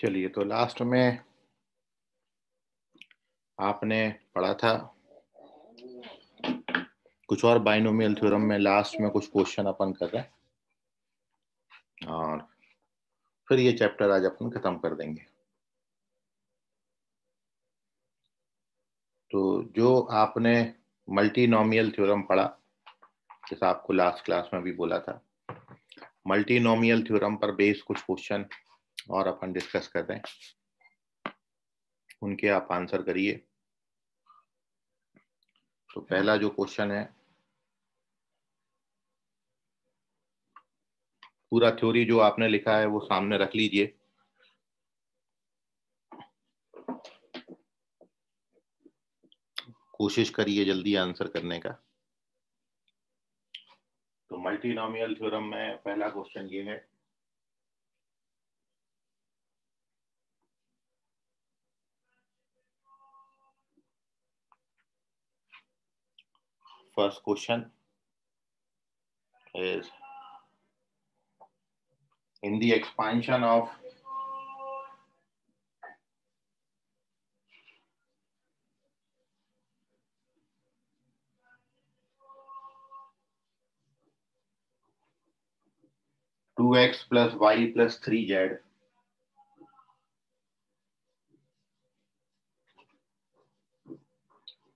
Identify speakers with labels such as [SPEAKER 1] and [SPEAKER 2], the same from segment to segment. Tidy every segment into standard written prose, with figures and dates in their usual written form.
[SPEAKER 1] चलिए, तो लास्ट में आपने पढ़ा था कुछ और बाइनोमियल थ्योरम में। लास्ट में कुछ क्वेश्चन अपन कर रहे हैं और फिर ये चैप्टर आज अपन खत्म कर देंगे। तो जो आपने मल्टीनोमियल थ्योरम पढ़ा, जैसा आपको लास्ट क्लास में भी बोला था, मल्टीनोमियल थ्योरम पर बेस्ड कुछ क्वेश्चन और अपन डिस्कस कर रहे हैं, उनके आप आंसर करिए। तो पहला जो क्वेश्चन है, पूरा थ्योरी जो आपने लिखा है वो सामने रख लीजिए। कोशिश करिए जल्दी आंसर करने का। तो मल्टीनोमियल थ्योरम में पहला क्वेश्चन ये है, first question is in the expansion of two X plus Y plus 3z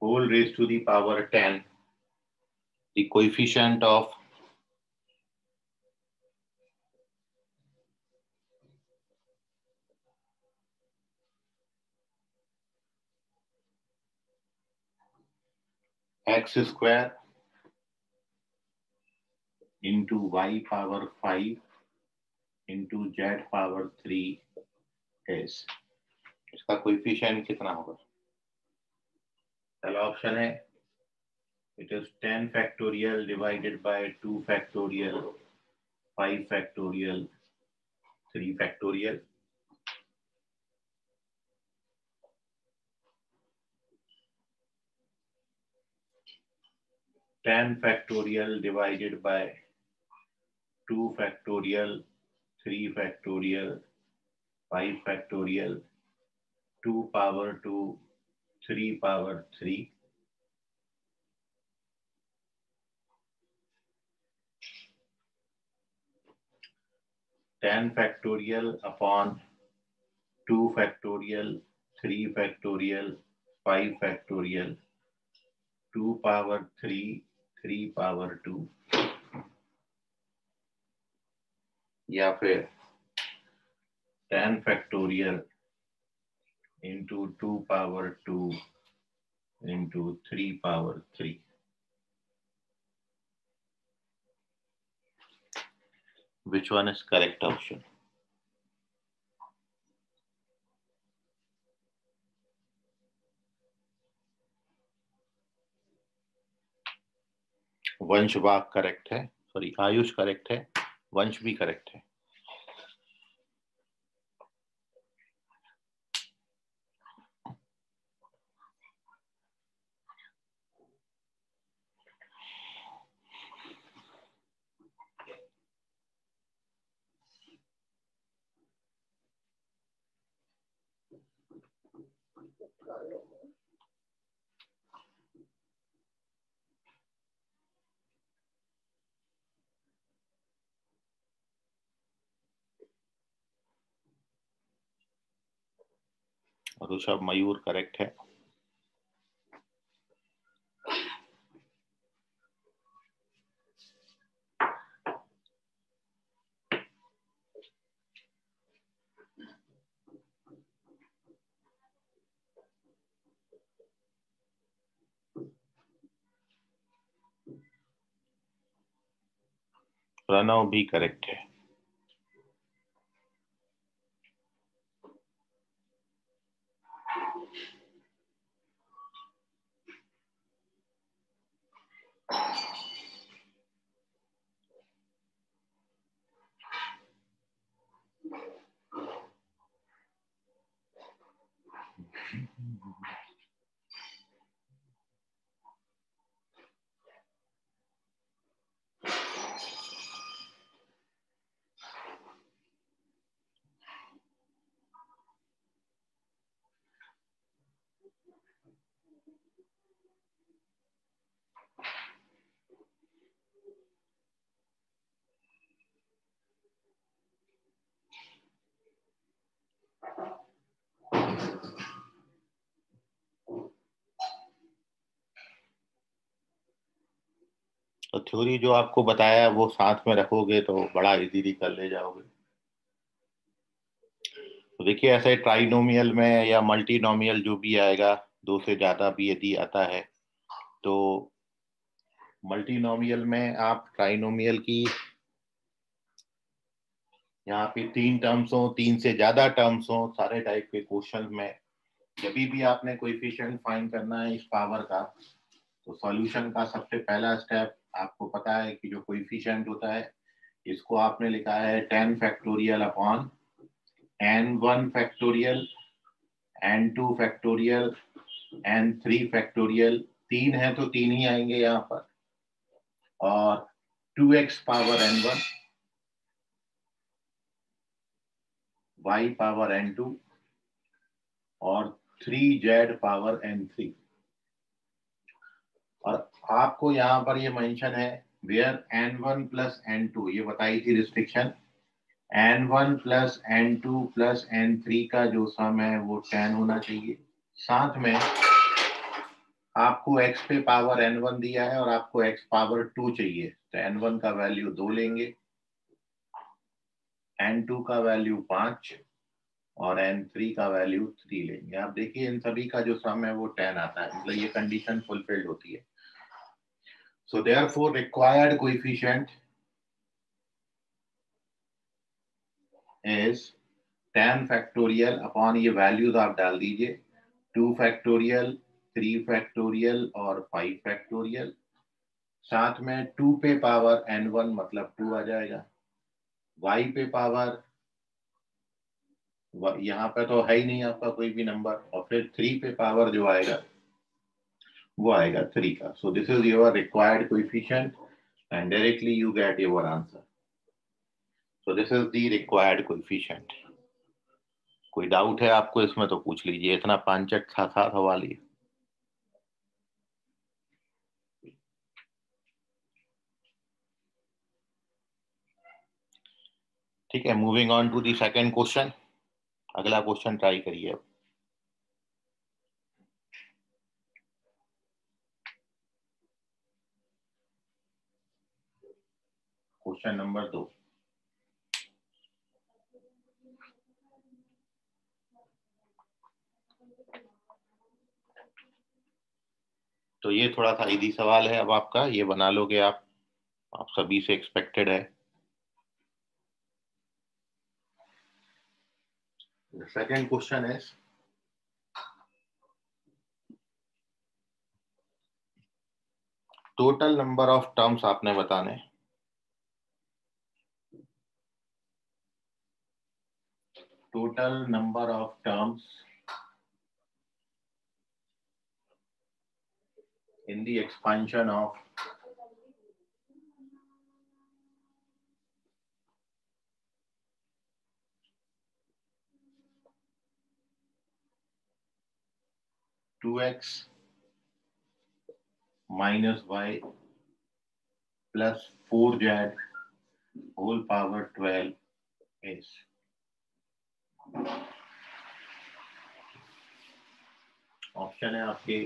[SPEAKER 1] whole raised to the power 10, the coefficient of x square into y power 5 into z power 3 is, इसका coefficient कितना होगा? पहला option है it is 10 factorial divided by 2 factorial 5 factorial 3 factorial. Ten factorial divided by 2 factorial 3 factorial 5 factorial 2 power 2 3 power 3. 10 factorial upon 2 factorial 3 factorial 5 factorial 2 power 3 3 power 2, या फिर 10 factorial into 2 power 2 into 3 power 3. Which one is correct option? वंश वाग correct है, sorry Ayush correct है, वंश भी correct है। ऋषभ मयूर correct है। प्रणव भी करेक्ट है। तो थ्योरी जो आपको बताया वो साथ में रखोगे तो बड़ा इजीली कर ले जाओगे। तो देखिए ऐसे ट्राइनोमियल में या मल्टीनोमियल जो भी आएगा, दो से ज्यादा भी यदि आता है, तो मल्टीनोमियल में आप ट्राइनोमियल की यहाँ पे 3 टर्म्स हो, 3 से ज्यादा टर्म्स हो, सारे टाइप के क्वेश्चन में जब भी आपने कोएफिशिएंट फाइंड करना है इस पावर का, तो सॉल्यूशन का सबसे पहला स्टेप आपको पता है कि जो कोएफिशिएंट होता है इसको आपने लिखा है 10 factorial upon n1 factorial, n2 factorial, n3 factorial. 3 है तो 3 ही आएंगे यहाँ पर, और 2x power n1, y power n2 और 3z पावर n3। और आपको यहाँ पर ये मेंशन है वेयर n1 प्लस n2, ये बताई थी restriction, n1 plus n2 plus n3 का जो सम है वो 10 होना चाहिए। साथ में आपको x पे पावर n1 दिया है और आपको x पावर 2 चाहिए, तो n1 का वैल्यू 2 लेंगे, n2 का वैल्यू 5 और n3 का वैल्यू 3 लेंगे। आप देखिए इन सभी का जो सम है वो 10 आता है, मतलब ये कंडीशन फुलफिल्ड होती है। So therefore required coefficient is 10 factorial upon, ये वैल्यूज आप डाल दीजिए, 2 फैक्टोरियल, 3 फैक्टोरियल और 5 फैक्टोरियल। साथ में 2 पे पावर n1 मतलब 2 आ जाएगा, y पे पावर, यहाँ पे तो है ही नहीं आपका कोई भी नंबर, और फिर 3 पे पावर जो आएगा वो आएगा 3 का। सो this is your required coefficient and directly you get your answer. So this is the required coefficient. कोई डाउट है आपको इसमें तो पूछ लीजिए, इतना पांचट था सवाल ही। ठीक है, moving on to the second question. अगला क्वेश्चन ट्राई करिए अब। Question number 2। तो ये थोड़ा सा इजी सवाल है, अब आपका ये बना लोगे आप सभी से एक्सपेक्टेड है। The second question is total number of terms आपने बताने। Total number of terms in the expansion of two X minus Y plus 4z whole power 12 is। Option है आपके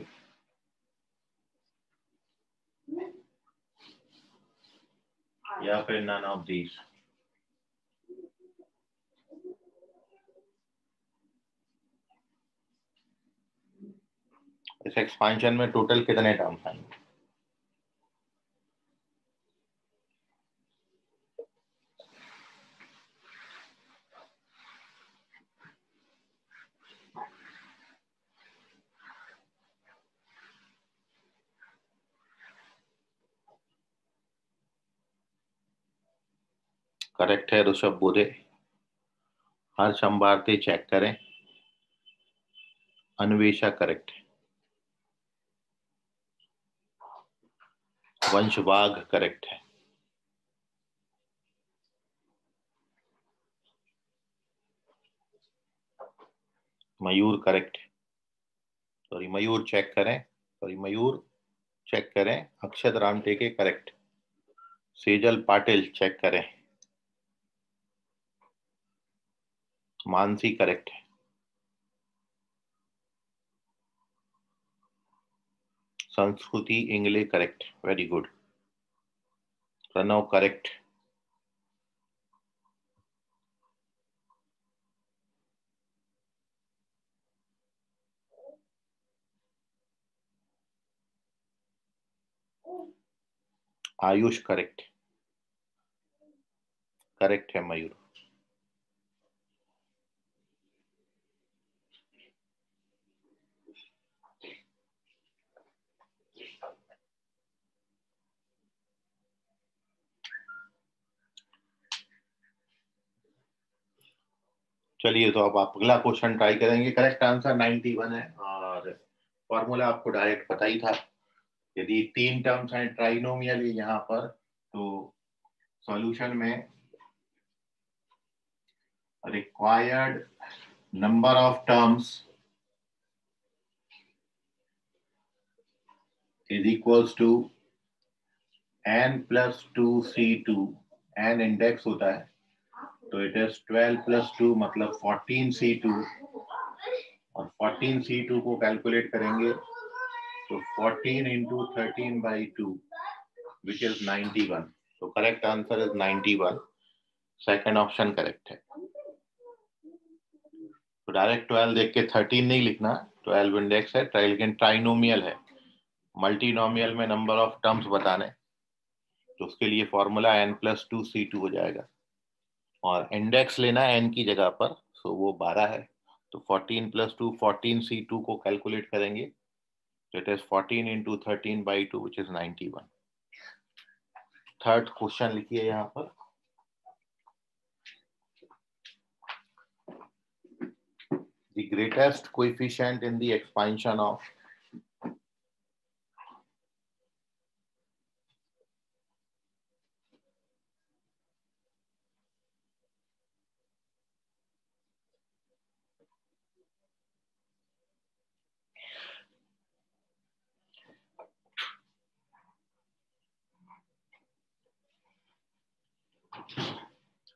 [SPEAKER 1] या फिर नन ऑफ दीज। इस एक्सपेंशन में टोटल कितने टर्म्स आएंगे? करेक्ट है ऋषभ बोधे। हर्ष अंबारते चेक करें। अन्वेषा करेक्ट है। वंश वाघ करेक्ट है। मयूर करेक्ट है। सॉरी मयूर चेक करें, सॉरी मयूर चेक करें, अक्षत रामटेके करेक्ट, सेजल पाटिल चेक करें, मानसी करेक्ट है, Sanskriti Ingle correct, very good, Pranav correct, Ayush correct, correct है मयूर। चलिए तो अब आप अगला क्वेश्चन ट्राई करेंगे। करेक्ट आंसर 91 है और फॉर्मूला आपको डायरेक्ट पता ही था। यदि 3 टर्म्स हैं ट्राइनोमियल यहाँ पर, तो सॉल्यूशन में required number of terms is equals to n plus 2c2, n index होता है, तो इट इज 12 प्लस 2 मतलब 14c2, और 14c2 को कैलकुलेट करेंगे तो 14 इंटू 13/2 विच इज 91। तो correct answer is 91, second option correct है। तो डायरेक्ट 12 देख के 13 नहीं लिखना, 12 इंडेक्स है, लेकिन ट्राइनोमियल है, मल्टीनोमियल में नंबर ऑफ टर्म्स बताने, तो उसके लिए फॉर्मूला n प्लस 2c2 हो जाएगा, और इंडेक्स लेना है n की जगह पर, सो वो 12 है, तो 14 प्लस 2 14c2 को कैलकुलेट करेंगे, तो it is 14 into 13/2 which is 91। Third question लिखिए यहाँ पर, the greatest coefficient in the expansion of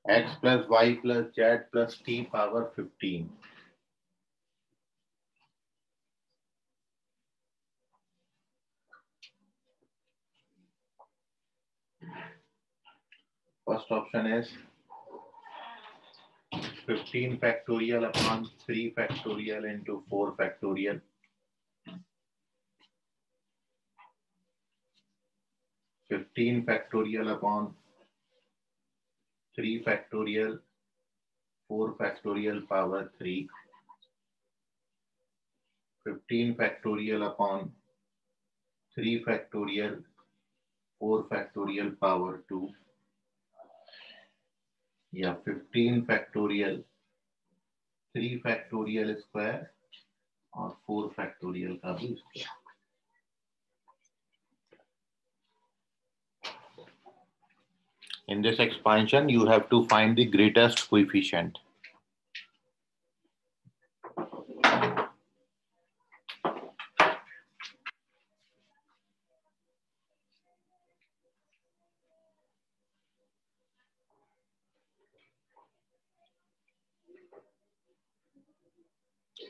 [SPEAKER 1] x plus y plus z plus t power 15. First option is 15 factorial upon 3 factorial into 4 factorial. Fifteen factorial upon 3 factorial 4 factorial power 3. 15 factorial upon 3 factorial 4 factorial power 2, या 15 factorial 3 factorial square और 4 factorial का भी square. In this expansion, you have to find the greatest coefficient.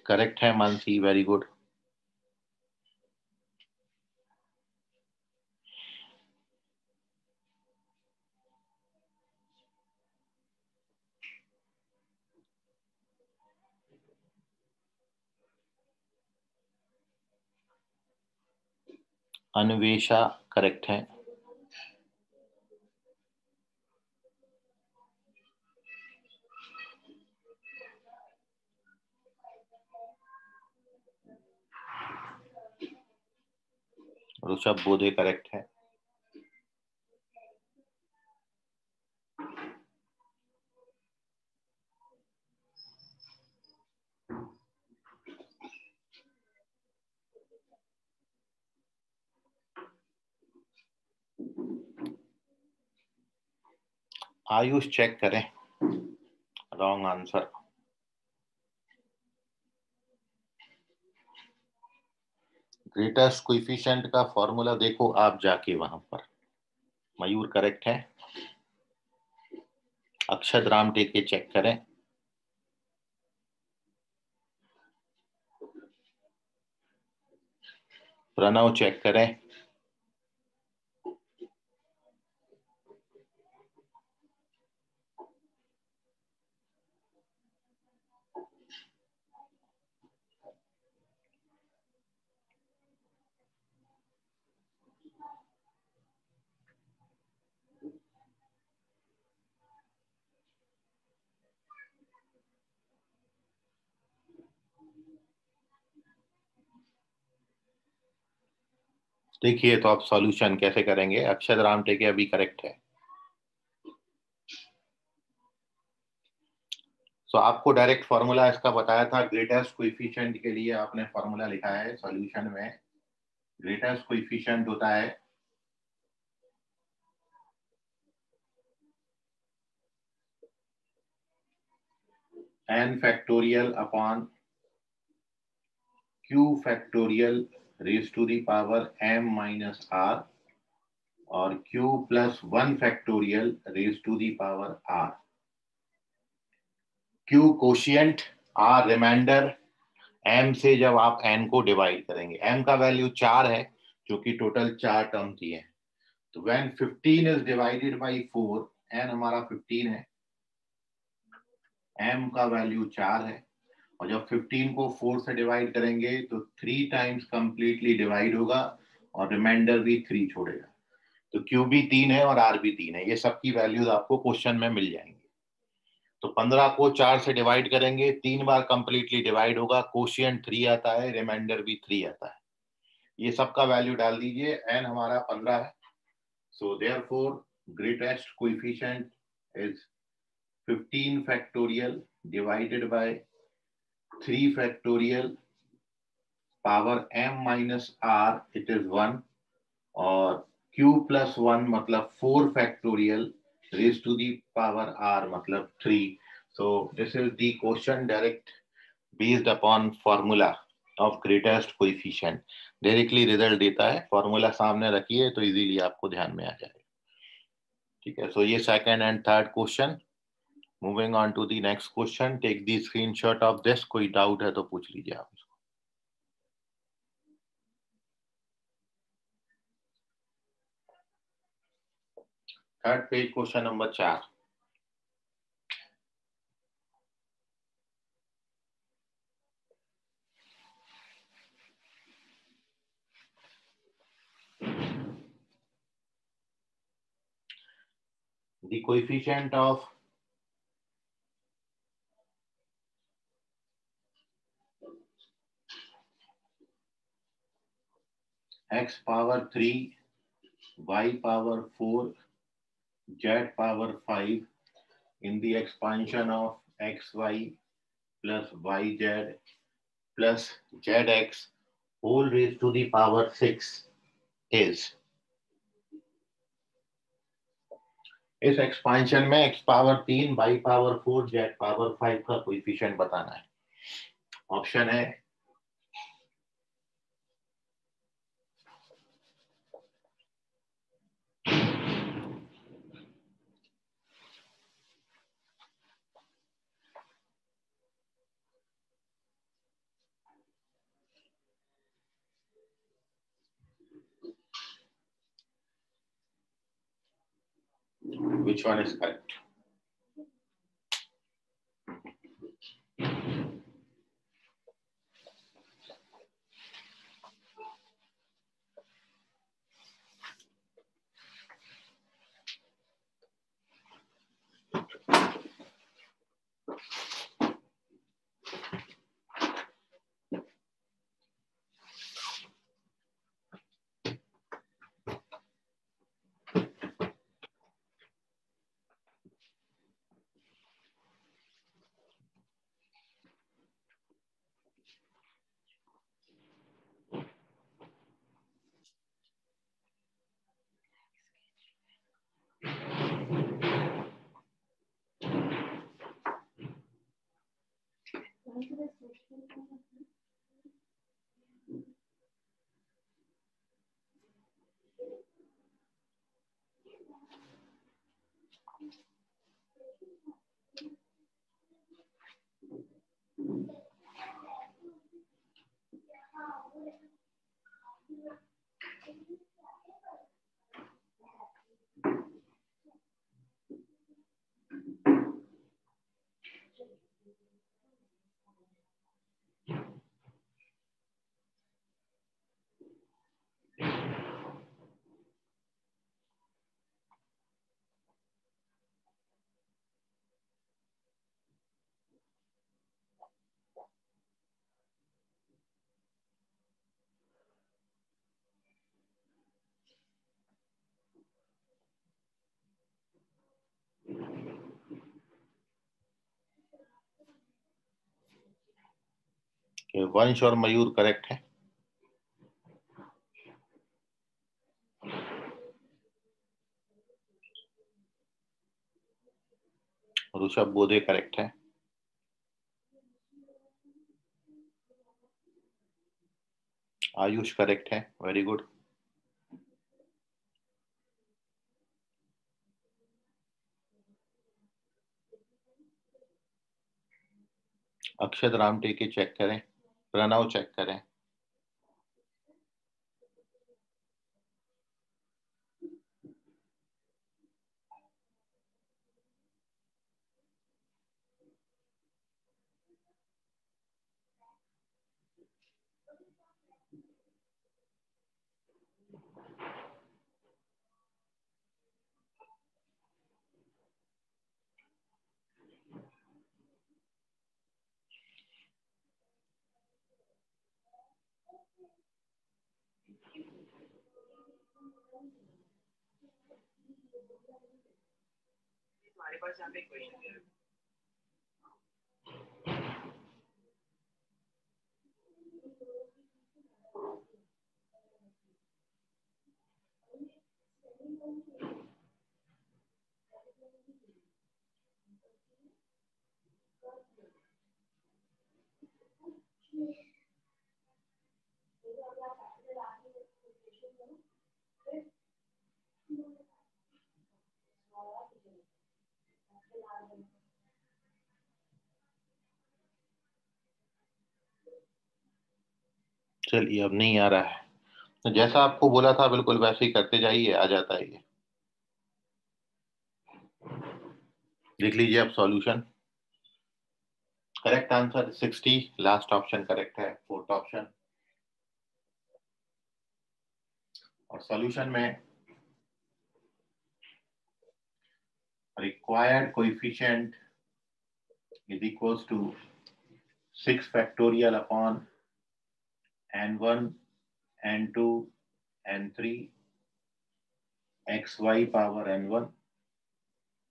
[SPEAKER 1] Correct है Mansi, very good. Anvesha correct है। Rishabh Bodhe correct है। Ayush check करें, wrong answer. Greatest coefficient का formula देखो आप जाके वहां पर। मयूर करेक्ट है, अक्षत राम टेके चेक करें। प्रणव चेक करें। देखिए तो आप सॉल्यूशन कैसे करेंगे। अक्षत राम टेके अभी करेक्ट है। तो आपको डायरेक्ट फॉर्मूला इसका बताया था। ग्रेटेस्ट कोएफिशिएंट के लिए आपने फॉर्मूला लिखा है सॉल्यूशन में। ग्रेटेस्ट कोएफिशिएंट होता है n factorial upon q factorial raise to the power m minus r और q plus 1 factorial raise to the power r। q quotient, r remainder, m से जब आप n को डिवाइड करेंगे, m का वैल्यू 4 है क्योंकि टोटल 4 टर्म दिए हैं। तो when 15 is divided by 4, n हमारा 15 है, m का वैल्यू 4 है और जब 15 को 4 से डिवाइड करेंगे तो 3 टाइम्स कंप्लीटली डिवाइड होगा और रिमाइंडर भी 3 छोड़ेगा। तो Q भी 3 है और R भी 3 है। ये सबकी वैल्यूज आपको क्वेश्चन में मिल जाएंगी। तो 15 को 4 से डिवाइड करेंगे, 3 बार कंप्लीटली डिवाइड होगा, कोशिएंट 3 आता है, रिमाइंडर भी 3 आता है। ये सबका वैल्यू डाल दीजिए। n हमारा 15 है। So therefore greatest coefficient is 15 factorial divided by 3 factorial power m minus r, it is 1 और q प्लस 1 मतलब 4 factorial raise to the power r मतलब 3। So this is the question direct based upon formula of greatest coefficient. Directly result देता है। Formula सामने रखिए तो easily आपको ध्यान में आ जाएगा। ठीक है, सो ये second and third question. Moving on to the next question. Take the screenshot of this. कोई डाउट है तो पूछ लीजिए आप। Third page question number 4। The coefficient of x power 3, y power 4, z power 5 in the expansion of xy plus yz plus zx whole raised to the power 6 is। इस expansion में x power 3, y power 4, z power 5 का coefficient बताना है। Option है which one is correct? कि वंश और मयूर correct है। ऋषभ बोधे करेक्ट है। आयुष करेक्ट है, वेरी गुड। अक्षत रामटेके चेक करें, प्रणव चेक करें।
[SPEAKER 2] हमारे पास यहाँ पे कोई नहीं है।
[SPEAKER 1] चलिए, अब नहीं आ रहा है तो जैसा आपको बोला था बिल्कुल वैसे ही करते जाइए, आ जाता है ये। देख लीजिए अब solution. Correct answer 60, last option correct है, फोर्थ ऑप्शन। और सॉल्यूशन में required coefficient is equals to 6 factorial upon n1 n2 n3 xy power n1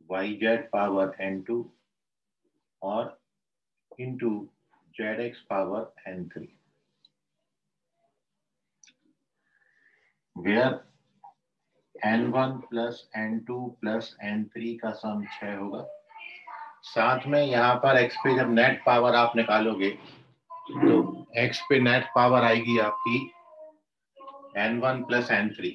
[SPEAKER 1] yz power n2 और into zx power n3, where n1 plus n2 plus n3 का सम 6 होगा। साथ में यहाँ पर x पे जब नेट पावर आप निकालोगे तो x पे नेट पावर आएगी आपकी n1 प्लस n3।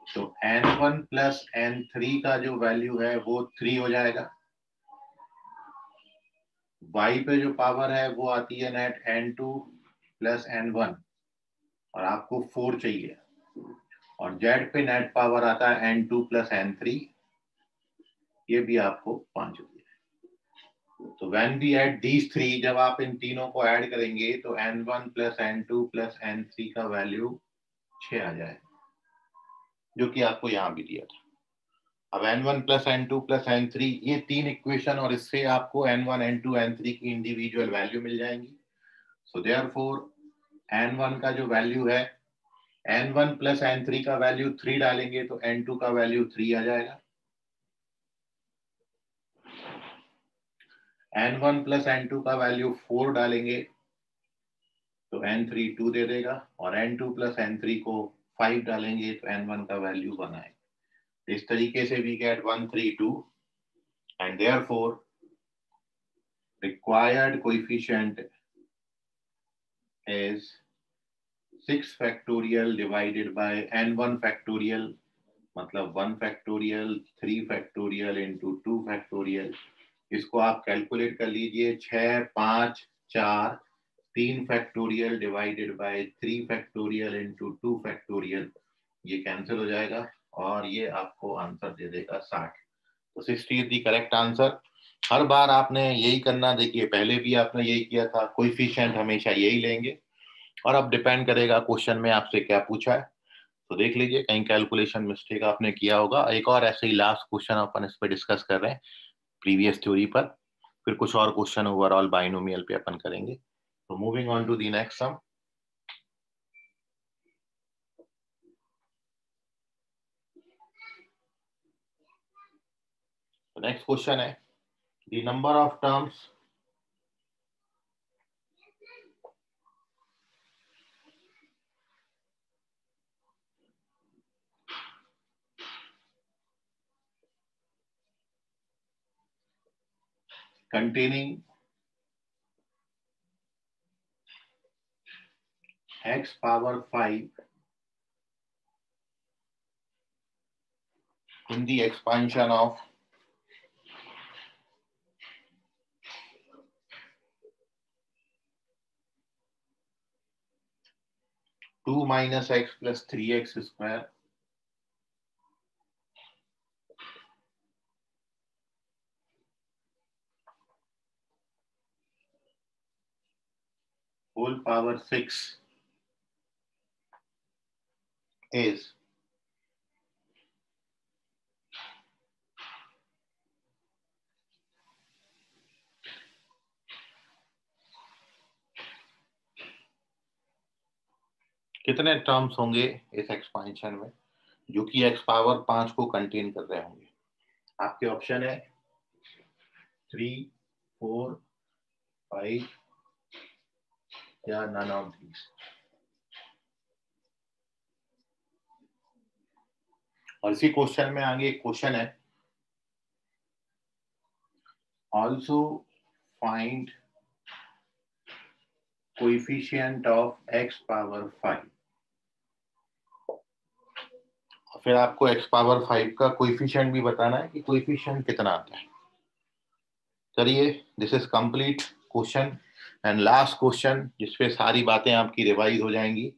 [SPEAKER 1] तो n1 प्लस n3 का जो वैल्यू है वो 3 हो जाएगा। y पे जो पावर है वो आती है नेट n2 प्लस n1 और आपको 4 चाहिए। और z पे नेट पावर आता है n2 प्लस n3, ये भी आपको 5 चाहिए। तो when we add these three, जब आप इन तीनों को ऐड करेंगे तो n1 plus n2 plus n3 का वैल्यू 6 आ जाए, जो कि आपको यहाँ भी दिया था। अब n1 plus n2 plus n3, ये तीन इक्वेशन और इससे आपको n1 n2 n3 की इंडिविजुअल वैल्यू मिल जाएंगी। सो देयरफॉर n1 का जो वैल्यू है, n1 प्लस n3 का वैल्यू 3 डालेंगे तो n2 का वैल्यू 3 आ जाएगा। n1 प्लस n2 का वैल्यू 4 डालेंगे तो n3 2 दे देगा और n2 प्लस n3 को 5 डालेंगे तो n1 का वैल्यू 1 आएगा। इस तरीके से we get 132 and therefore required coefficient is 6 factorial divided by n1 factorial, मतलब 1 factorial 3 factorial into 2 factorial। इसको आप कैलकुलेट कर लीजिए, 6 5 4 3 factorial divided by 3 factorial into 2 factorial, ये कैंसिल हो जाएगा और ये आपको आंसर दे देगा 60। तो 60 इज द करेक्ट आंसर। हर बार आपने यही करना, देखिए पहले भी आपने यही किया था, कोएफिशिएंट हमेशा यही लेंगे और अब डिपेंड करेगा क्वेश्चन में आपसे क्या पूछा है। तो देख लीजिए कहीं कैलकुलेशन मिस्टेक आपने किया होगा। एक और ऐसे ही लास्ट क्वेश्चन अपन इस पे डिस्कस कर रहे हैं प्रीवियस थ्योरी पर, फिर कुछ और क्वेश्चन ओवरऑल बाइनोमियल पे अपन करेंगे। तो moving on to the next sum. Next question है the number of terms containing x power 5 in the expansion of 2 minus x plus 3x square whole power 6 is कितने टर्म्स होंगे इस expansion में जो कि x पावर 5 को contain कर रहे होंगे? आपके ऑप्शन है 3, 4, 5 या नन ऑफ दीज। और इसी क्वेश्चन में आगे एक क्वेश्चन है, also find coefficient of x power 5। फिर आपको x पावर 5 का कोएफिशिएंट भी बताना है कि कोएफिशिएंट कितना आता है। चलिए, this is complete question and last question जिसपे सारी बातें आपकी रिवाइज हो जाएंगी।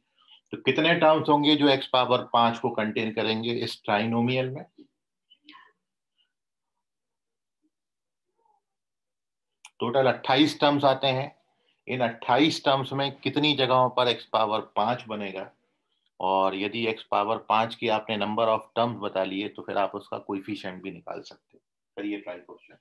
[SPEAKER 1] तो कितने टर्म्स होंगे जो x पावर 5 को कंटेन करेंगे इस ट्राइनोमियल में? टोटल 28 टर्म्स आते हैं। इन 28 टर्म्स में कितनी जगहों पर x पावर 5 बनेगा, और यदि x पावर 5 की आपने नंबर ऑफ टर्म्स बता लिए तो फिर आप उसका कोएफिशिएंट भी निकाल सकते हो। करिए ट्राई क्वेश्चन।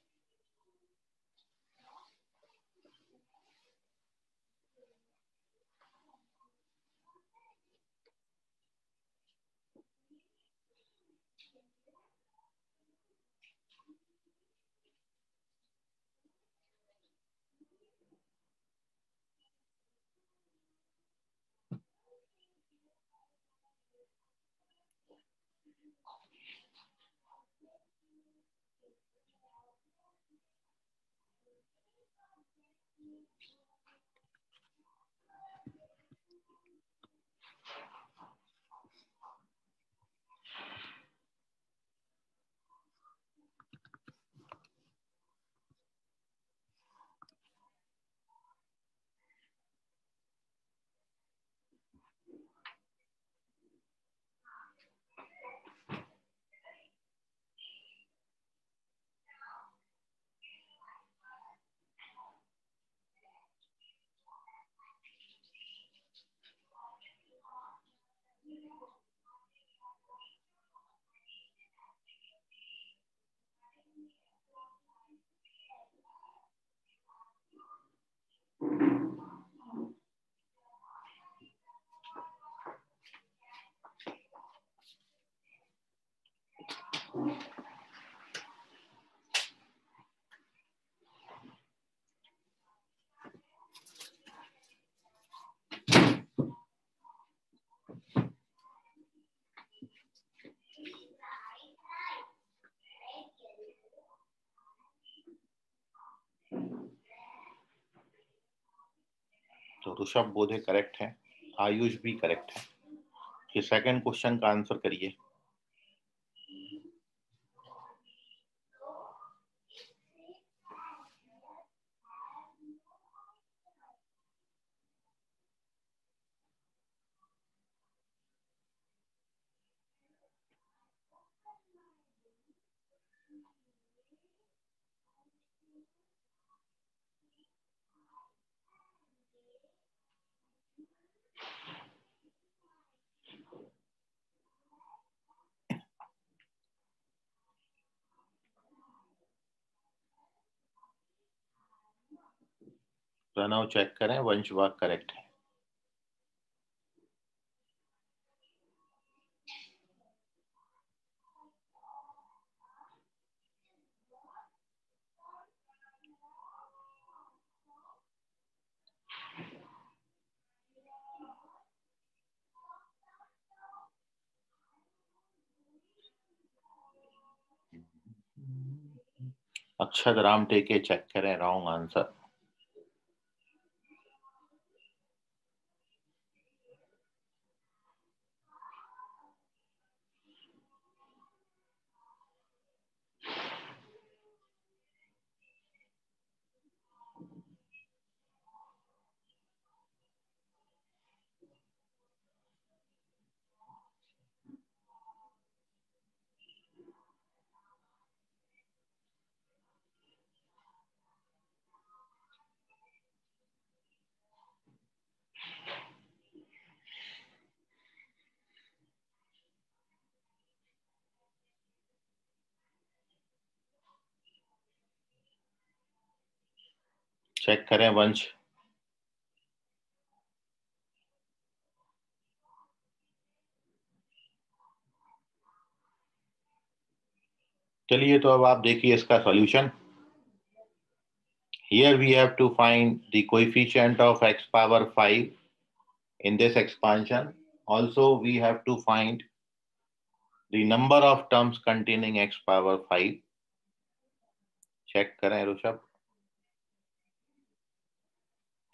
[SPEAKER 1] तो ऋषभ बोधे करेक्ट है, आयुष भी करेक्ट है। ये सेकंड क्वेश्चन का आंसर करिए। प्रणव चेक करें, वंशवाग करेक्ट है। अक्षत राम टेके चेक करें, रॉन्ग आंसर। चेक करें वंश। चलिए तो अब आप देखिए इसका solution. Here we have to find the coefficient of x power 5 in this expansion. Also we have to find the number of terms containing x power 5. Check करें Rishabh.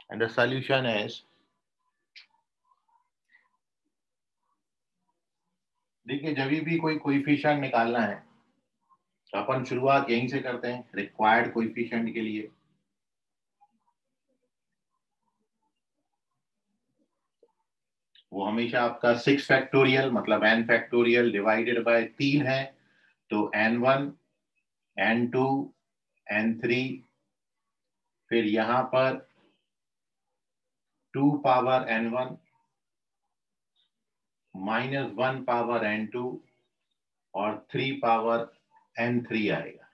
[SPEAKER 1] And the solution is, देखिए जब भी कोई coefficient निकालना है तो अपन शुरुआत यहीं से करते हैं रिक्वायर्ड कोएफिशिएंट के लिए। वो हमेशा आपका 6 फैक्टोरियल मतलब n फैक्टोरियल डिवाइडेड बाय 3 है, तो n1 n2 n3, फिर यहां पर 2 power n1 minus 1 power n2 और 3 पावर n3 आएगा।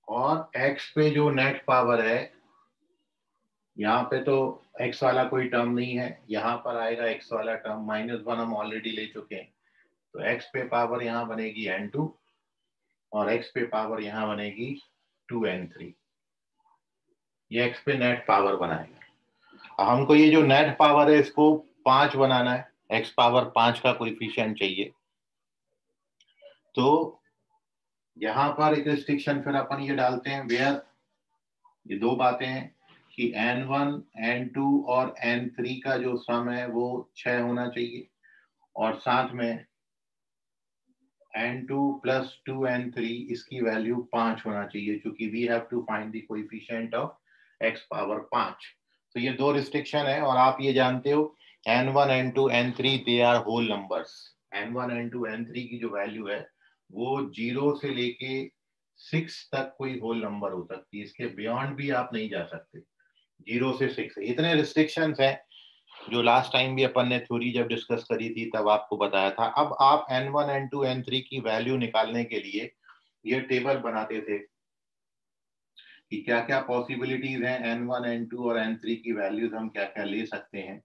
[SPEAKER 1] और x पे जो नेट पावर है, यहाँ पे तो x वाला कोई टर्म नहीं है, यहाँ पर आएगा x वाला टर्म, -1 हम ऑलरेडी ले चुके हैं, तो x पे पावर यहाँ बनेगी n2 और x पे पावर यहाँ बनेगी 2n3। ये x पे नेट पावर बनाएगा। अब हमको ये जो नेट पावर है इसको 5 बनाना है, x पावर 5 का कोएफिशिएंट चाहिए। तो यहाँ पर एक रिस्ट्रिक्शन फिर अपन ये डालते हैं, वेयर ये दो बातें हैं कि n1 n2 और n3 का जो सम है वो 6 होना चाहिए और साथ में n2 प्लस 2n3 इसकी वैल्यू 5 होना चाहिए, क्योंकि we have to find the coefficient of x power 5। तो ये दो रिस्ट्रिक्शन है और आप ये जानते हो n1 n2 n3 they are whole numbers. n1 n2 n3 की जो वैल्यू है वो 0 से लेके 6 तक कोई होल नंबर हो सकती है, इसके बियॉन्ड भी आप नहीं जा सकते। 0 से 6 इतने रिस्ट्रिक्शंस हैं जो लास्ट टाइम भी अपन ने थ्योरी जब डिस्कस करी थी तब आपको बताया था। अब आप n1 n2 n3 की वैल्यू निकालने के लिए ये टेबल बनाते थे कि क्या क्या पॉसिबिलिटीज हैं, n1 n2 और n3 की वैल्यूज हम क्या क्या ले सकते हैं।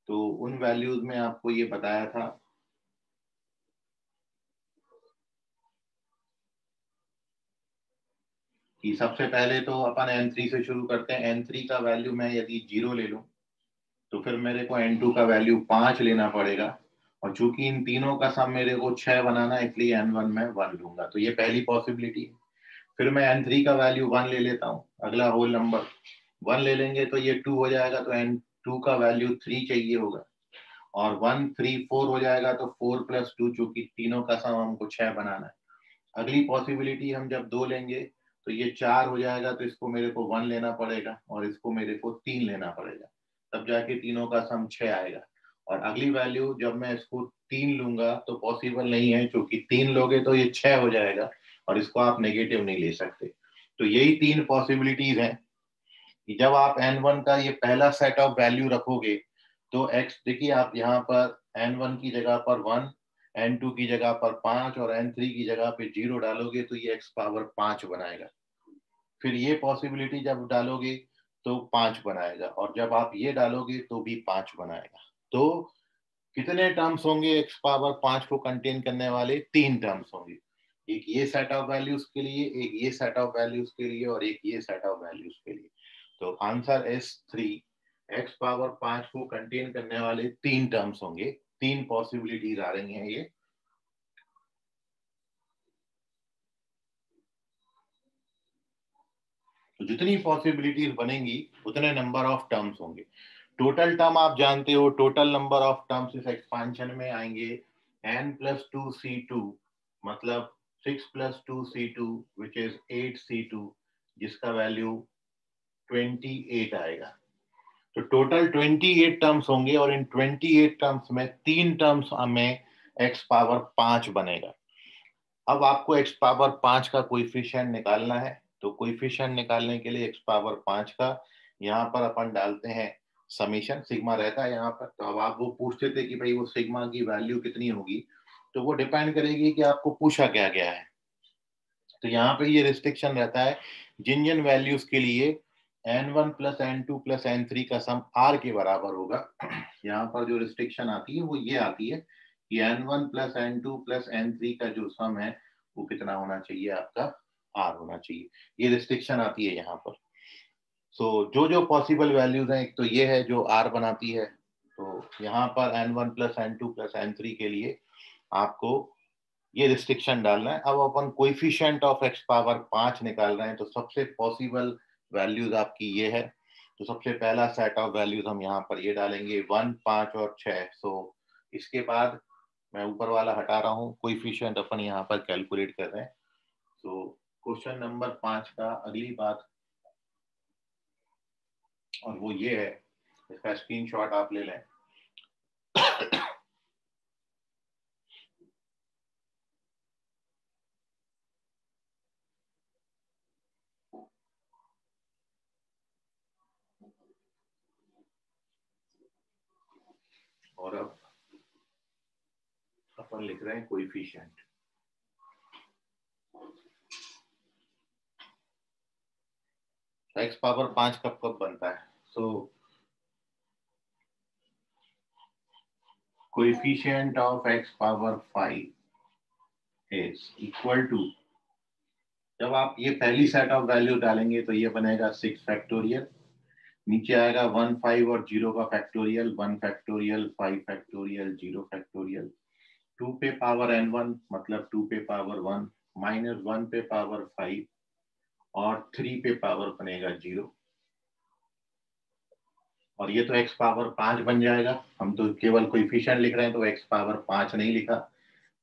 [SPEAKER 1] तो उन वैल्यूज में आपको ये बताया था कि सबसे पहले तो अपन n3 से शुरू करते हैं। n3 का वैल्यू मैं यदि 0 ले लूं तो फिर मेरे को n2 का वैल्यू 5 लेना पड़ेगा, और चूंकि इन तीनों का सम मेरे को 6 बनाना है इसलिए n1 में 1 लूंगा। तो ये पहली पॉसिबिलिटी है। फिर मैं n3 का वैल्यू 1 ले लेता हूँ, अगला होल नंबर 1 ले लेंगे तो ये 2 हो जाएगा, तो n2 का वैल्यू 3 चाहिए होगा, और 1 3 4 हो जाएगा, तो 4 प्लस 2, चूंकि तीनों का सम हमको 6 बनाना है। अगली पॉसिबिलिटी हम जब 2 लेंगे तो ये 4 हो जाएगा, तो इसको मेरे को 1 लेना पड़ेगा और इसको मेरे को 3 लेना पड़ेगा, तब जाके तीनों का सम 6 आएगा। और अगली वैल्यू जब मैं इसको 3 लूंगा तो पॉसिबल नहीं है, क्योंकि 3 लोगे तो ये 6 हो जाएगा और इसको आप नेगेटिव नहीं ले सकते। तो यही 3 पॉसिबिलिटीज हैं कि जब आप n1 का ये पहला सेट ऑफ वैल्यू रखोगे तो x, देखिए आप यहाँ पर n1 की जगह पर 1, n2 की जगह पर 5 और n3 की जगह पे 0 डालोगे तो ये x पावर 5 बनाएगा। फिर ये पॉसिबिलिटी जब डालोगे तो 5 बनाएगा, और जब आप ये डालोगे तो भी 5 बनाएगा। तो कितने टर्म्स होंगे x पावर 5 को कंटेन करने वाले? 3 टर्म्स होंगे, एक ये सेट ऑफ वैल्यूज के लिए, एक ये सेट ऑफ वैल्यूज के लिए और एक ये सेट ऑफ वैल्यूज के लिए। तो आंसर इज 3। x पावर 5 को कंटेन करने वाले 3 टर्म्स होंगे, 3 पॉसिबिलिटीज आ रही हैं ये। तो जितनी पॉसिबिलिटीज बनेंगी उतने नंबर ऑफ टर्म्स होंगे। टोटल टर्म आप जानते हो, टोटल नंबर ऑफ टर्म्स इस एक्सपांशन में आएंगे n+2c2, मतलब 6+2c2 विच इज 8c2, जिसका वैल्यू 28 आएगा। तो टोटल 28 टर्म्स होंगे और इन 28 टर्म्स में 3 टर्म्स में x पावर 5 बनेगा। अब आपको x पावर 5 का कोएफिशिएंट निकालना है, तो कोएफिशिएंट निकालने के लिए x पावर 5 का यहाँ पर अपन डालते हैं समीशन, सिग्मा रहता है यहाँ पर। तो अब आप वो पूछते थे कि भाई वो सिग्मा की वैल्यू कितनी होगी, तो वो डिपेंड करेगी कि आपको पूछा क्या गया है। तो यहाँ पे ये रिस्ट्रिक्शन रहता है जिन जिन वैल्यूज के लिए n1 + n2 + n3 का सम r के बराबर होगा। यहाँ पर जो रिस्ट्रिक्शन आती है वो ये आती है कि n1 + n2 + n3 का जो सम है वो कितना होना चाहिए, आपका r होना चाहिए। ये रिस्ट्रिक्शन आती है यहाँ पर। सो जो पॉसिबल वैल्यूज हैं, एक तो ये है जो r बनाती है, तो यहाँ पर n1 + n2 + n3 के लिए आपको ये रिस्ट्रिक्शन डालना है। अब अपन कोएफिशिएंट ऑफ x पावर 5 निकाल रहे हैं, तो सबसे पॉसिबल वैल्यूज आपकी ये है। तो सबसे पहला सेट ऑफ वैल्यूज हम यहाँ पर ये डालेंगे 1, 5 और 6। सो इसके बाद मैं ऊपर वाला हटा रहा हूँ, कोएफिशिएंट अपन यहाँ पर कैलकुलेट कर रहे हैं। सो क्वेश्चन नंबर 5 का अगली बात, और वो ये है, इसका स्क्रीनशॉट आप ले लें। और अब अपन लिख रहे हैं कोएफिशिएंट। x पावर 5 कब कब बनता है? So coefficient of x power 5 is equal to, जब आप ये पहली सेट ऑफ वैल्यू डालेंगे तो ये बनेगा 6 फैक्टोरियल, नीचे आएगा 1, 5 और 0 का फैक्टोरियल, 1 फैक्टोरियल, 5 फैक्टोरियल, 0 फैक्टोरियल, 2 पे पावर n1 मतलब 2 पे पावर 1, -1 पे पावर 5 और 3 पे पावर बनेगा 0। और ये तो x पावर 5 बन जाएगा। हम तो केवल कोएफिशिएंट लिख रहे हैं, तो x पावर 5 नहीं लिखा।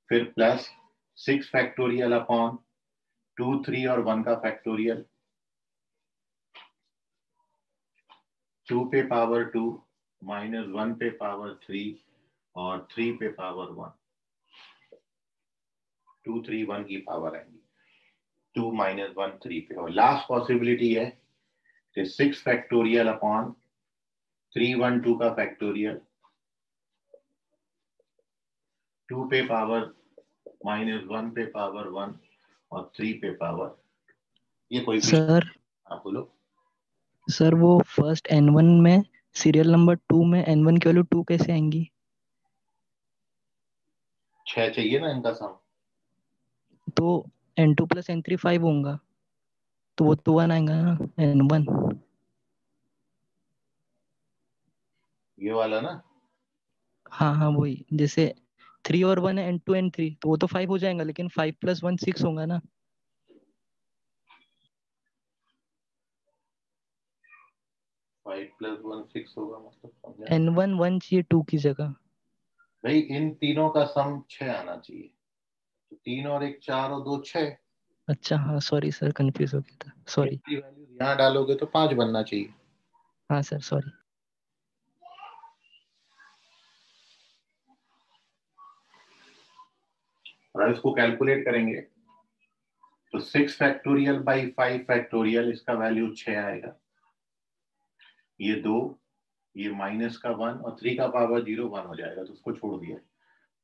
[SPEAKER 1] फिर प्लस 6 फैक्टोरियल अपॉन 2, 3 और 1 का फैक्टोरियल, 2 पे पावर 2, -1 पे पावर 3 और 3 पे पावर 1, 2, 3, 1 की पावर आएंगी, 2 - 1 3 पे। और लास्ट पॉसिबिलिटी है 6 फैक्टोरियल अपॉन 3, 1, 2 का फैक्टोरियल, 2 पे पावर -1 पे पावर 1 और 3 पे पावर, ये कोई
[SPEAKER 3] सर
[SPEAKER 1] आप बोलो।
[SPEAKER 3] सर वो फर्स्ट N1 में सीरियल नंबर 2 में N1 की वैल्यू 2 कैसे आएंगी?
[SPEAKER 1] 6 चाहिए ना इनका सम।
[SPEAKER 3] तो N2 + N3 5 होगा, तो वो तो 1 आएगा ना N1।
[SPEAKER 1] ये वाला ना,
[SPEAKER 3] हाँ हाँ वही, जैसे 3 और 1 है N2 N3, तो वो तो 5 हो जाएगा, लेकिन 5 + 1 6 होगा ना।
[SPEAKER 1] 5 + 1 6 होगा, मतलब समझा
[SPEAKER 3] N1 1 चाहिए 2 की जगह।
[SPEAKER 1] भाई। इन तीनों का सम 6 आना चाहिए, तो 3 और 1 4 और 2 6।
[SPEAKER 3] अच्छा हाँ सॉरी सर, कंफ्यूज हो गया था, सॉरी।
[SPEAKER 1] इनकी वैल्यू यहाँ डालोगे तो 5 बनना चाहिए।
[SPEAKER 3] हाँ सर सॉरी।
[SPEAKER 1] और इसको कैलकुलेट करेंगे तो 6 फैक्टोरियल बाई 5 फैक्टोरियल, इसका वैल्यू 6 आएगा। ये 2, ये माइनस का 1 और 3 का पावर 0 1 हो जाएगा, तो उसको छोड़ दिया।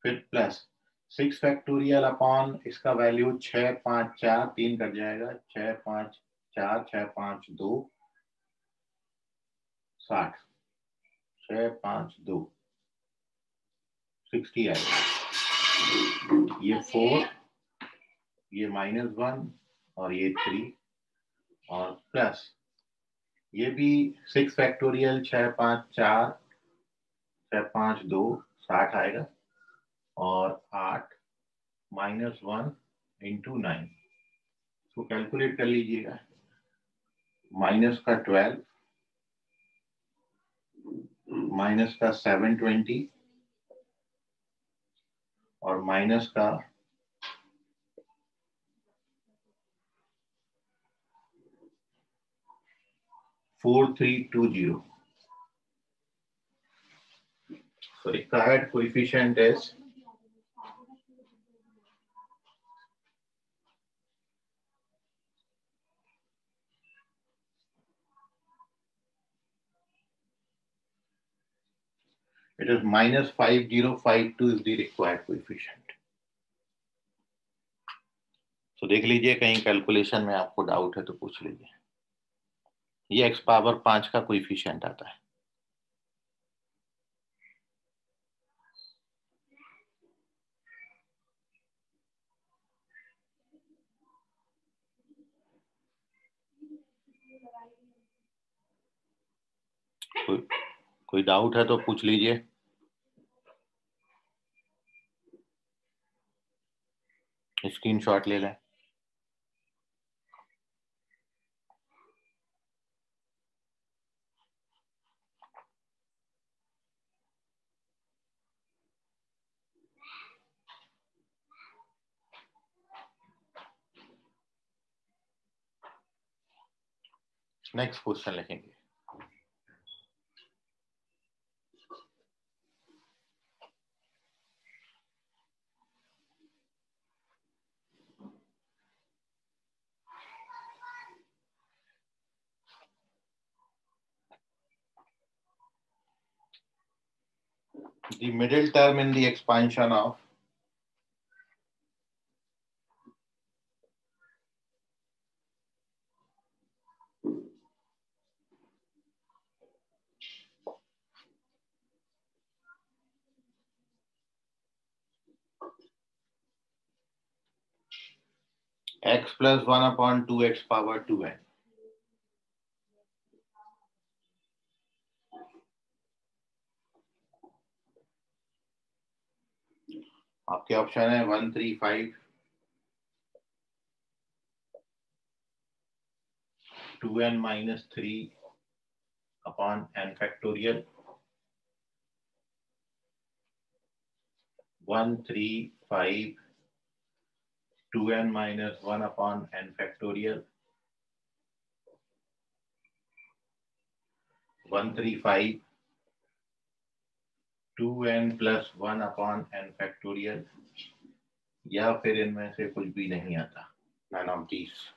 [SPEAKER 1] फिर प्लस 6 फैक्टोरियल अपॉन इसका वैल्यू 6, 5, 4 3 कट जाएगा, 6, 5, 4, 6, 5, 2 60, 6, 5, 2 60 आएगा। ये 4, ये -1 और ये 3 और प्लस ये भी 6 फैक्टोरियल, 6, 5, 4, 6, 5, 2 60 आएगा और 8 -1 × 9, इसको कैलकुलेट कर लीजिएगा। माइनस का 12, माइनस का 720 और माइनस का 4320. So required coefficient is it is minus 5052 is the required coefficient. तो देख लीजिए कहीं कैलकुलेशन में आपको डाउट है तो पूछ लीजिए. ये x पावर 5 का कोएफिशिएंट आता है. कोई डाउट है तो पूछ लीजिए. स्क्रीनशॉट ले लें. नेक्स्ट क्वेश्चन लिखेंगे. The middle term in the expansion of x plus 1 upon 2x power 2n. आपके ऑप्शन है 135, 2n minus 3 upon n factorial, 135, 2n minus 1 upon n factorial, 135, 2n plus 1 upon n factorial, या फिर इनमें से कुछ भी नहीं आता. None of these.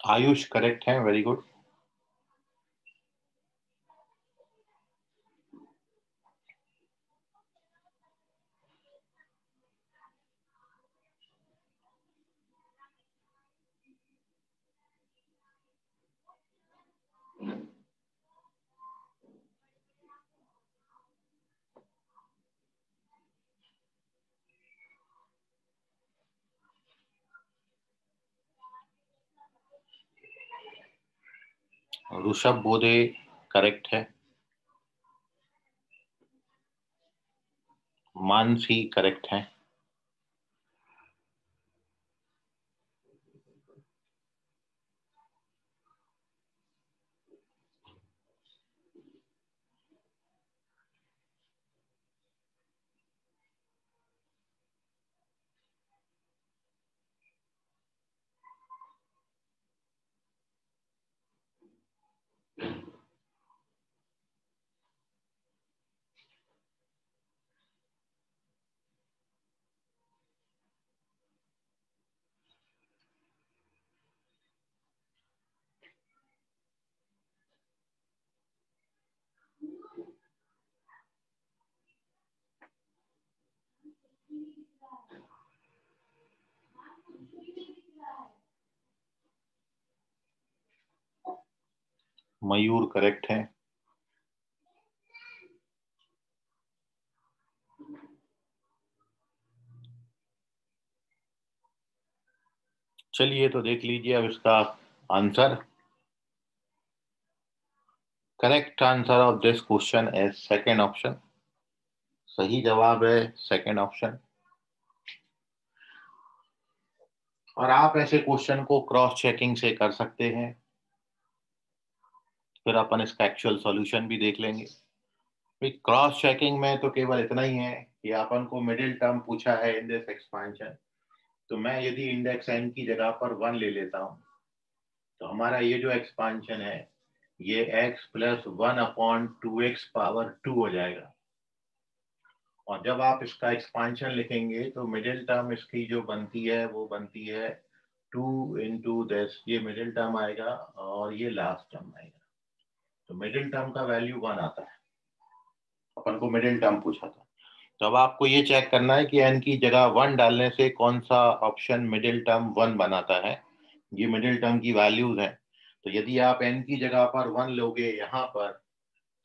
[SPEAKER 1] Ayush correct है. Very good. Rishabh Bodhe correct है, मानसी करेक्ट है, मयूर करेक्ट है, चलिए तो देख लीजिए अब इसका answer. Correct answer of this question is second option. सही जवाब है सेकेंड ऑप्शन। और आप ऐसे क्वेश्चन को क्रॉस चेकिंग से कर सकते हैं, फिर अपन इसका एक्चुअल सॉल्यूशन भी देख लेंगे। क्रॉस चेकिंग में तो केवल इतना ही है कि अपन को मिडिल टर्म पूछा है इन दिस एक्सपेंशन, तो मैं यदि इंडेक्स n की जगह पर 1 ले लेता हूं तो हमारा ये जो एक्सपांशन है ये x प्लस 1/2x पावर 2 हो जाएगा। और जब आप इसका एक्सपांशन लिखेंगे तो मिडिल टर्म इसकी जो बनती है वो बनती है 2 इंटू दिस, ये मिडिल टर्म आएगा और ये लास्ट टर्म आएगा। तो मिडिल टर्म का वैल्यू 1 आता है, अपन को मिडिल टर्म पूछा था। तो अब आपको ये चेक करना है कि n की जगह 1 डालने से कौन सा ऑप्शन मिडिल टर्म 1 बनाता है। ये मिडिल टर्म की वैल्यूज हैं, तो यदि आप n की जगह पर 1 लोगे यहाँ पर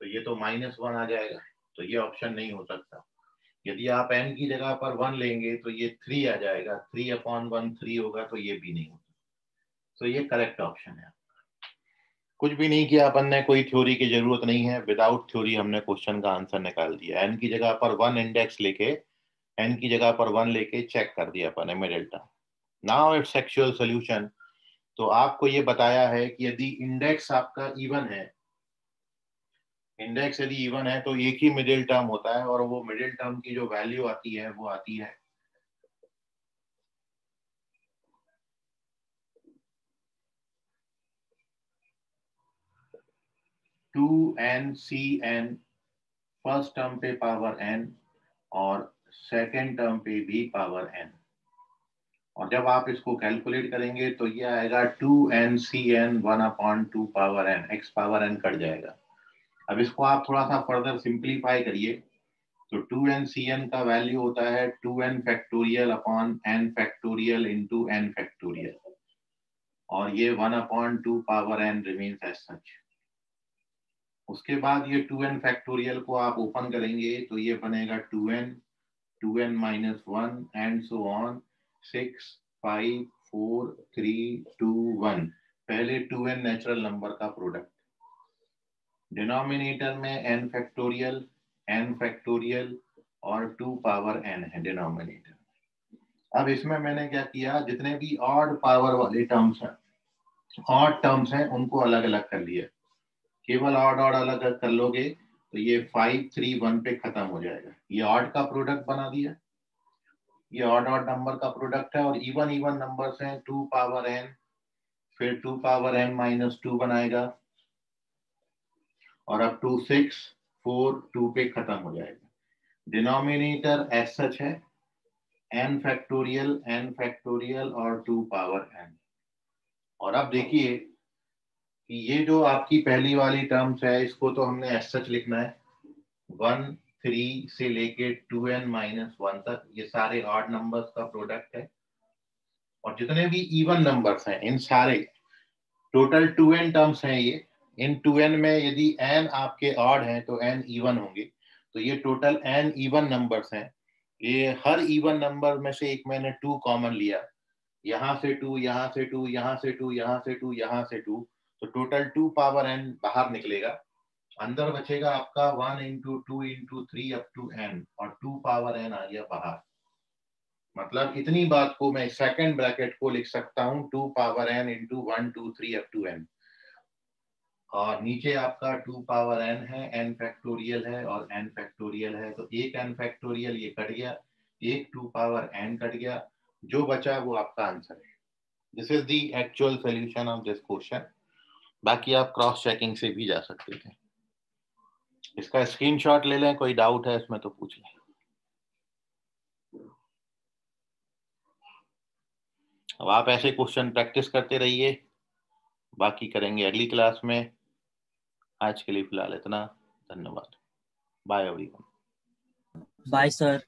[SPEAKER 1] तो ये तो -1 आ जाएगा, तो ये ऑप्शन नहीं हो सकता। यदि आप n की जगह पर 1 लेंगे तो ये 3 आ जाएगा, 3/1 3 होगा, तो ये भी नहीं होता। तो ये करेक्ट ऑप्शन है। कुछ भी नहीं किया अपन ने, कोई थ्योरी की जरूरत नहीं है, विदाउट थ्योरी हमने क्वेश्चन का आंसर निकाल दिया। n की जगह पर 1 इंडेक्स लेके, n की जगह पर 1 लेके चेक कर दिया अपन ने middle term. Now its actual solution. तो आपको ये बताया है कि यदि इंडेक्स आपका इवन है, इंडेक्स यदि इवन है तो एक ही मिडिल टर्म होता है, और वो मिडिल टर्म की जो वैल्यू आती है वो आती है 2n/cn, फर्स्ट टर्म पे पावर n और सेकेंड टर्म पे भी पावर n। और जब आप इसको कैलकुलेट करेंगे तो ये आएगा 2n/cn 1/2 power n, x power n cut जाएगा। अब इसको आप थोड़ा सा फर्दर सिंप्लीफाई करिए तो 2n/cn का वैल्यू होता है 2n factorial upon n factorial into n factorial, और ये 1/2 power n remains as such. उसके बाद ये 2n फैक्टोरियल को आप ओपन करेंगे तो ये बनेगा 2n minus 1 and so on, 6 5 4 3 2 1। पहले 2n नेचुरल नंबर का प्रोडक्ट, डिनोमिनेटर में n फैक्टोरियल और 2 पावर n है डिनोमिनेटर। अब इसमें मैंने क्या किया, जितने भी ऑड पावर वाले टर्म्स हैं, ऑड टर्म्स हैं, उनको अलग अलग कर लिया। केवल ऑड ऑड अलग अलग कर लोगे तो ये 5 3 1 पे खत्म हो जाएगा। ये ऑड का प्रोडक्ट बना दिया, ये ऑड ऑड नंबर का प्रोडक्ट है। और इवन इवन नंबर्स हैं 2 पावर n, फिर 2 पावर n माइनस 2 बनाएगा, और अब 2 6 4 2 पे खत्म हो जाएगा। डिनोमिनेटर एज सच है n फैक्टोरियल और 2 पावर n। और अब देखिए कि ये जो आपकी पहली वाली टर्म्स है इसको तो हमने एज सच लिखना है, 1 3 से लेके 2n माइनस 1 तक, ये सारे ऑड नंबर्स का प्रोडक्ट है। और जितने भी इवन नंबर्स हैं इन सारे, टोटल 2n टर्म्स हैं ये, इन 2n में यदि n आपके ऑड हैं तो n इवन होंगे, तो ये टोटल n इवन नंबर्स हैं। ये हर इवन नंबर में से एक मैंने 2 कॉमन लिया, यहाँ से 2, यहाँ से 2, यहाँ से 2, यहाँ से 2, यहाँ से 2, तो टोटल 2 पावर n बाहर निकलेगा, अंदर बचेगा आपका 1 into 2 into 3 up to n, और 2 पावर n आ गया बाहर। मतलब इतनी बात को मैं सेकंड ब्रैकेट को लिख सकता हूँ 2 power n into 1 2 3 up to n, और नीचे आपका 2 पावर n है, n फैक्टोरियल है और n फैक्टोरियल है, तो एक n फैक्टोरियल ये कट गया, एक 2 पावर n कट गया, जो बचा वो आपका आंसर है। This is the actual solution of this question. बाकी आप क्रॉस चेकिंग से भी जा सकते थे। इसका स्क्रीनशॉट ले लें, कोई डाउट है इसमें तो पूछ लें। अब आप ऐसे क्वेश्चन प्रैक्टिस करते रहिए, बाकी करेंगे अगली क्लास में। आज के लिए फिलहाल इतना, धन्यवाद, बाय एवरीवन।
[SPEAKER 4] Bye sir.